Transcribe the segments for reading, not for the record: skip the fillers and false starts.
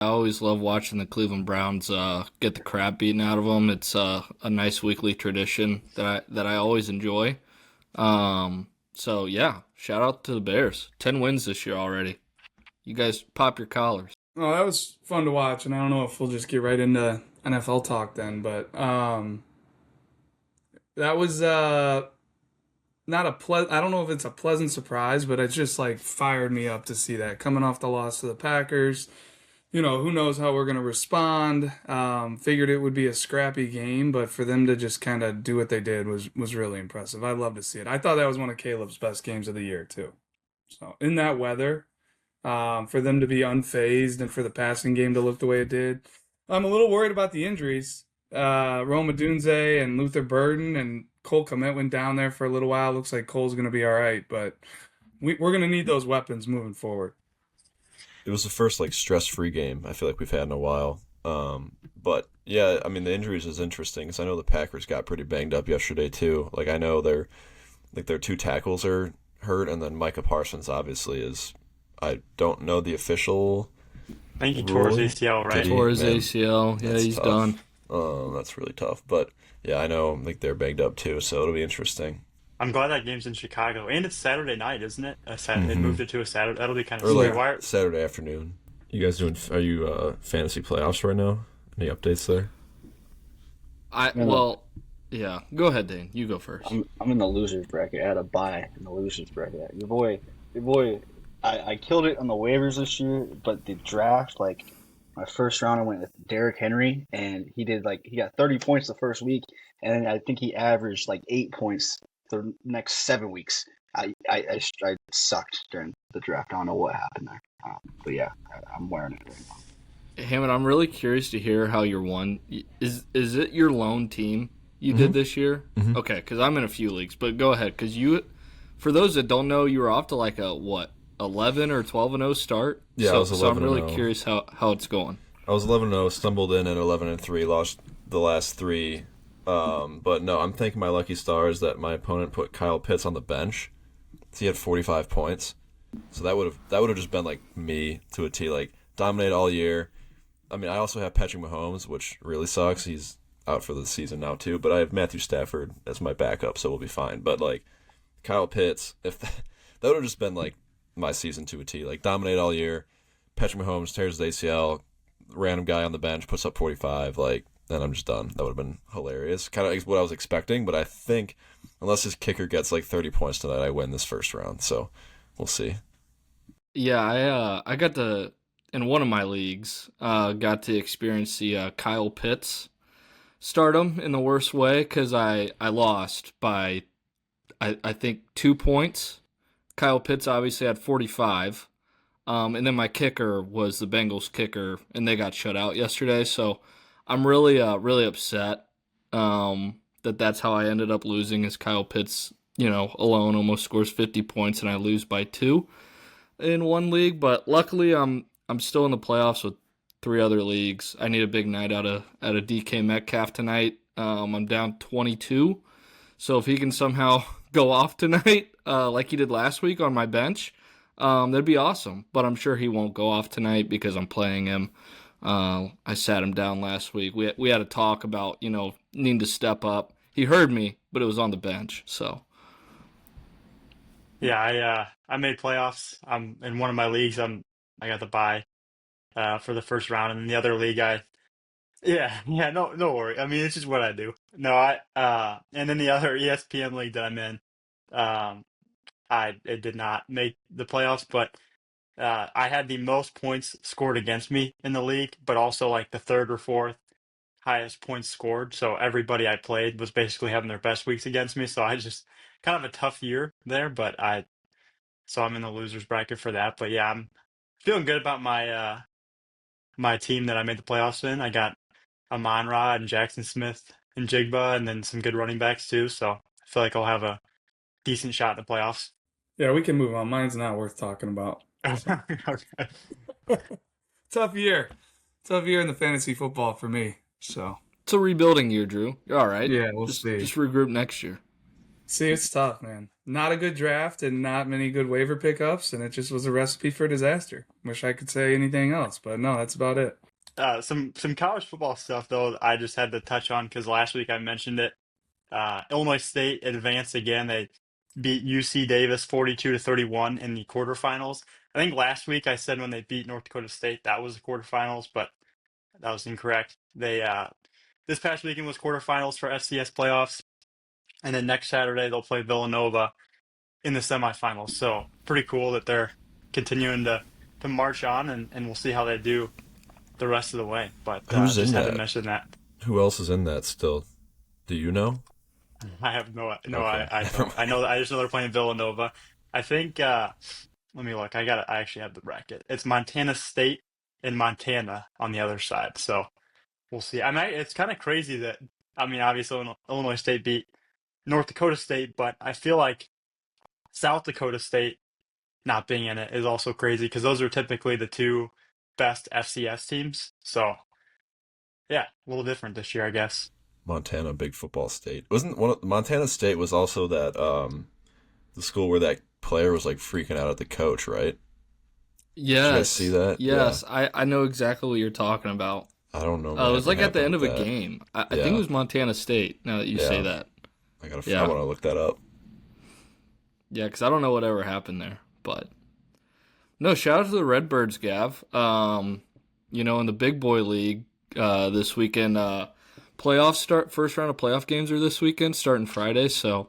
I always love watching the Cleveland Browns get the crap beaten out of them. It's a nice weekly tradition that I always enjoy. So yeah, shout out to the Bears. 10 wins this year already. You guys pop your collars. Oh, that was fun to watch, and I don't know if we'll just get right into NFL talk then, but that was not a I don't know if it's a pleasant surprise, but it just like fired me up to see that coming off the loss to the Packers. Who knows how we're gonna respond. Figured it would be a scrappy game, but for them to just kind of do what they did was really impressive. I'd love to see it. I thought that was one of Caleb's best games of the year too. So in that weather, for them to be unfazed and for the passing game to look the way it did. I'm a little worried about the injuries. Roma Dunze and Luther Burden and Cole Kmet went down there for a little while. Looks like Cole's going to be all right, but we're going to need those weapons moving forward. It was the first like stress-free game I feel like we've had in a while. But yeah, I mean the injuries is interesting because I know the Packers got pretty banged up yesterday too. Like I know their two tackles are hurt, and then Micah Parsons obviously is. I don't know the official. I think he tore his ACL, right? Tore his ACL. Yeah, he's tough. done. That's really tough. But yeah, I know like they're banged up too, so it'll be interesting. I'm glad that game's in Chicago, and it's Saturday night, isn't it? They moved it to a Saturday. That'll be kind of Or sweet. like Saturday afternoon. You guys doing? Are you fantasy playoffs right now? Any updates there? Yeah. Go ahead, Dane. You go first. I'm in the losers bracket. I had a bye in the losers bracket. Your boy, I killed it on the waivers this year, but the draft, like my first round, I went with Derrick Henry, and he got 30 points the first week, and then I think he averaged like 8 points the next 7 weeks. I sucked during the draft. I don't know what happened there, but yeah, I'm wearing it right now. Hammond, I'm really curious to hear how your one is. Is it your lone team you did this year? Mm-hmm. Okay, because I'm in a few leagues, but go ahead. Because for those that don't know, you were off to like a 11 or 12-0 start. Yeah, I was 11-0. So I'm really curious how it's going. I was 11-0, stumbled in at 11-3, lost the last three. But no, I'm thanking my lucky stars that my opponent put Kyle Pitts on the bench. So he had 45 points. So that would have just been like me to a T, like dominate all year. I mean, I also have Patrick Mahomes, which really sucks. He's out for the season now too. But I have Matthew Stafford as my backup, so we'll be fine. But like Kyle Pitts, if that would have just been like my season to a T, like dominate all year. Patrick Mahomes tears his ACL, random guy on the bench puts up 45, like then I'm just done. That would have been hilarious. Kind of what I was expecting, but I think unless his kicker gets like 30 points tonight, I win this first round. So we'll see. Yeah, I got to in one of my leagues got to experience the Kyle Pitts stardom in the worst way because I lost by I think 2 points. Kyle Pitts obviously had 45. And then my kicker was the Bengals kicker, and they got shut out yesterday. So I'm really upset that's how I ended up losing. Is Kyle Pitts, alone almost scores 50 points, and I lose by 2 in one league. But luckily, I'm still in the playoffs with 3 other leagues. I need a big night out of DK Metcalf tonight. I'm down 22, so if he can somehow go off tonight, like he did last week on my bench. That'd be awesome, but I'm sure he won't go off tonight because I'm playing him. I sat him down last week. We had a talk about, needing to step up. He heard me, but it was on the bench, so. Yeah, I made playoffs. I'm in one of my leagues. I got the bye for the first round, and in the other league, no worry. I mean, it's just what I do. No, and in the other ESPN league that I'm in, it did not make the playoffs, but I had the most points scored against me in the league, but also like the third or fourth highest points scored. So everybody I played was basically having their best weeks against me. So I just kind of a tough year there, so I'm in the losers bracket for that. But yeah, I'm feeling good about my team that I made the playoffs in. I got Amon-Ra and Jackson Smith and Jigba, and then some good running backs too. So I feel like I'll have a decent shot in the playoffs. Yeah, we can move on. Mine's not worth talking about. Okay. Tough year in the fantasy football for me. So It's a rebuilding year, Drew. You're all right. yeah, we'll see. Just regroup next year. See, it's tough, man. not a good draft and not many good waiver pickups, and it just was a recipe for disaster. Wish I could say anything else, but no, that's about it. Some college football stuff though I just had to touch on because last week I mentioned it. Illinois State advanced again. They beat UC Davis 42-31 in the quarterfinals. I think last week I said when they beat North Dakota State that was the quarterfinals, but that was incorrect. They this past weekend was quarterfinals for FCS playoffs, and then next Saturday they'll play Villanova in the semifinals. So pretty cool that they're continuing to march on, and we'll see how they do the rest of the way. But Who's in just had to that? mention that. Who else is in that still? Do you know? I have no, Okay. I Never don't. I know. I just know they're playing Villanova. I think. Let me look. I actually have the bracket. It's Montana State and Montana on the other side. So we'll see. I mean, it's kind of crazy that. I mean, obviously Illinois State beat North Dakota State, but I feel like South Dakota State not being in it is also crazy because those are typically the two best FCS teams. So yeah, a little different this year, I guess. Montana, big football state. Wasn't one of, Montana State was also that the school where that player was like freaking out at the coach, right? Did you guys see Yes, that? Yeah. yes, I know exactly what you're talking about. I don't know, It man, was what like at the happened end of with a that. game. I think it Yeah. was Montana State. Now that you say Yeah. that, I yeah, want to look that up. yeah, because I don't know whatever happened there, but no. Shout out to the Redbirds, Gav. In the big boy league, this weekend, playoffs start. First round of playoff games are this weekend, starting Friday. So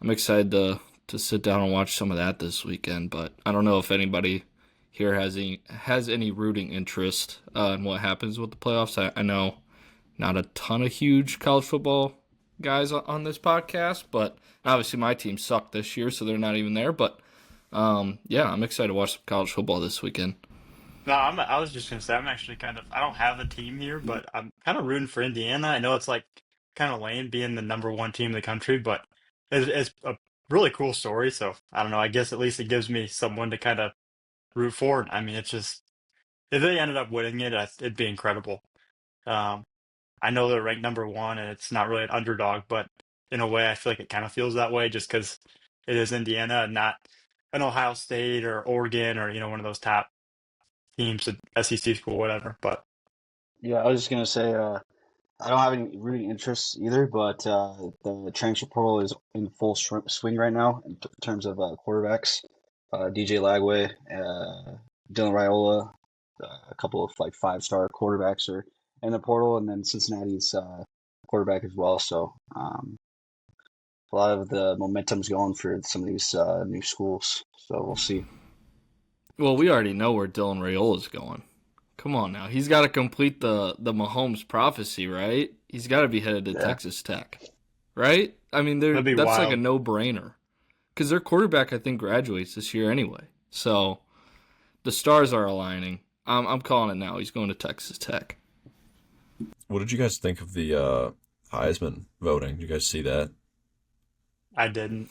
I'm excited to sit down and watch some of that this weekend. But I don't know if anybody here has any rooting interest in what happens with the playoffs. I know not a ton of huge college football guys on this podcast, but obviously my team sucked this year, so they're not even there. But yeah, I'm excited to watch some college football this weekend. No, I was just gonna say I'm actually I don't have a team here, but I'm kind of rooting for Indiana. I know it's like kind of lame being the number one team in the country, but it's a really cool story. So I don't know. I guess at least it gives me someone to kind of root for. I mean, it's just if they ended up winning it, it'd be incredible. Um, I know they're ranked number one, and it's not really an underdog, but in a way, I feel like it kind of feels that way just because it is Indiana and not an Ohio State or Oregon or one of those top teams at SEC school, whatever. But Yeah, I was just gonna say, I don't have any rooting interests either, but the transfer portal is in full swing right now in terms of quarterbacks. DJ Lagway, Dylan Raiola, a couple of like five-star quarterbacks are in the portal, and then Cincinnati's quarterback as well. So a lot of the momentum's going for some of these new schools. So we'll see. Well, we already know where Dylan Raiola is going. Come on now, he's got to complete the Mahomes prophecy, right? He's got to be headed to Yeah. Texas Tech, right? I mean, that'd be that's like a wild. no-brainer because their quarterback, I think, graduates this year anyway. So the stars are aligning. I'm calling it now. He's going to Texas Tech. What did you guys think of the Heisman voting? Did you guys see that? I didn't.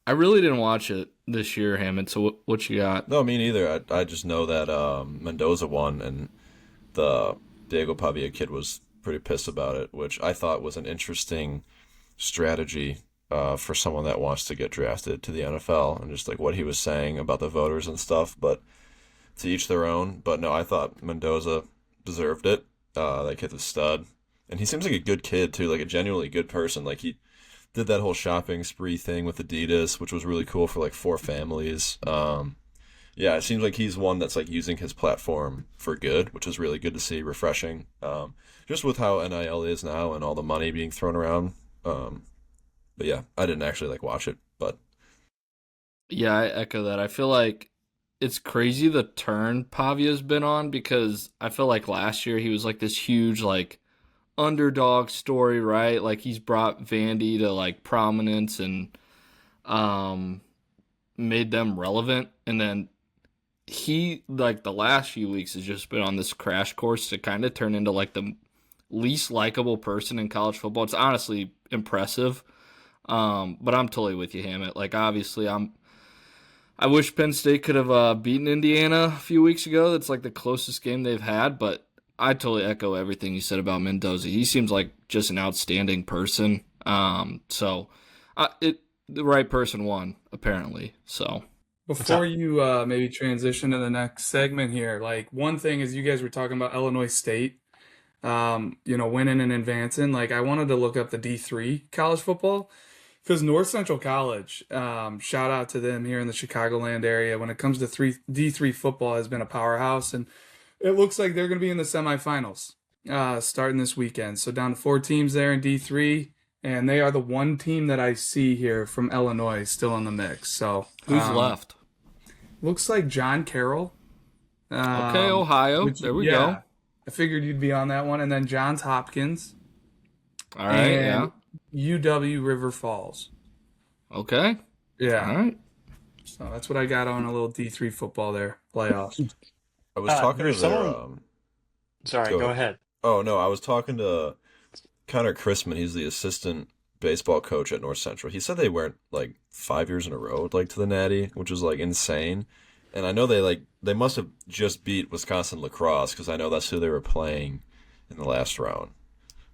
I really didn't watch it this year, Hammond. So what you got? No, me neither. I just know that Mendoza won, and the Diego Pavia kid was pretty pissed about it, which I thought was an interesting strategy for someone that wants to get drafted to the NFL, and just like what he was saying about the voters and stuff. But to each their own. But no, I thought Mendoza deserved it. That kid's a stud, and he seems like a good kid too, like a genuinely good person. Like he did that whole shopping spree thing with Adidas, which was really cool for like 4 families. Yeah, it seems like he's one that's like using his platform for good, which is really good to see, refreshing. Just with how NIL is now and all the money being thrown around. But yeah, I didn't actually like watch it, but Yeah, I echo that. I feel like it's crazy the turn Pavia's been on because I feel like last year he was like this huge like underdog story, right? Like he's brought Vandy to like prominence and um made them relevant, and then he like the last few weeks has just been on this crash course to kind of turn into like the least likable person in college football. It's honestly impressive. But I'm totally with you, Hammett. Like obviously I wish Penn State could have beaten Indiana a few weeks ago. That's like the closest game they've had, but I totally echo everything you said about Mendoza. He seems like just an outstanding person. So the right person won, apparently. So Before you maybe transition to the next segment here, like one thing is you guys were talking about Illinois State, winning and advancing. Like I wanted to look up the D3 college football because North Central College, shout out to them here in the Chicagoland area. When it comes to D3 football, has been a powerhouse, and it looks like they're going to be in the semifinals starting this weekend. So down to 4 teams there in D3. And they are the one team that I see here from Illinois still in the mix. So who's left? looks like John Carroll. Okay, Ohio. There we go. I figured you'd be on that one. And then Johns Hopkins All right, and yeah. UW River Falls. Okay. Yeah. All right. So that's what I got on a little D3 football there, playoffs. I was talking to there's their. someone- Sorry, go ahead. Oh no, I was talking to Connor Chrisman. He's the assistant baseball coach at North Central. He said they went like 5 years in a row, like to the Natty, which is like insane. And I know they must have just beat Wisconsin lacrosse because I know that's who they were playing in the last round.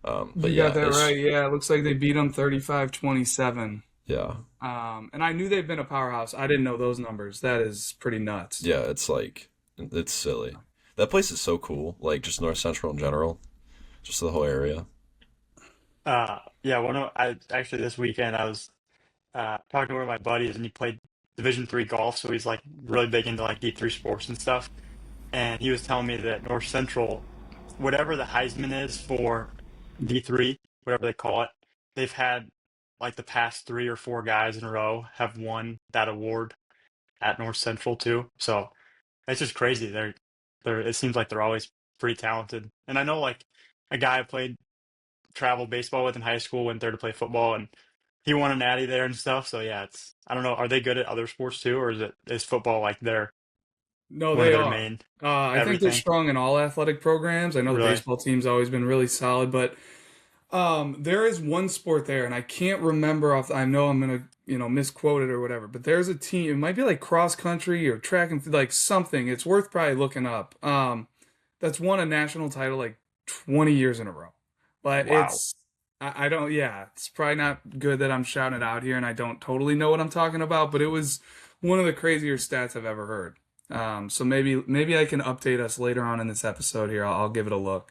But You yeah, got that right. Yeah, it looks like they beat them 35-27. yeah, And I knew they've been a powerhouse. I didn't know those numbers. That is pretty nuts. yeah. It's silly. That place is so cool. Like just North Central in general, just the whole area. I actually this weekend I was talking to one of my buddies, and he played Division 3 golf, so he's like really big into like D3 sports and stuff. And he was telling me that North Central, whatever the Heisman is for D3, whatever they call it, they've had like the past 3 or 4 guys in a row have won that award at North Central too. So it's just crazy. They're it seems like they're always pretty talented. And I know like a guy I played travel baseball with in high school went there to play football, and he won a natty there and stuff. So yeah, it's I don't know. Are they good at other sports too, or is football like their No, one of they their are. main I think they're everything? strong in all athletic programs. I know the Really? baseball team's always been really solid, but there is one sport there, and I can't remember off. I know I'm gonna, misquote it or whatever, but there's a team. It might be like cross country or track and like something. It's worth probably looking up. That's won a national title like 20 years in a row. But Wow. I don't. Yeah, it's probably not good that I'm shouting it out here, and I don't totally know what I'm talking about. But it was one of the crazier stats I've ever heard. So maybe I can update us later on in this episode here. I'll give it a look.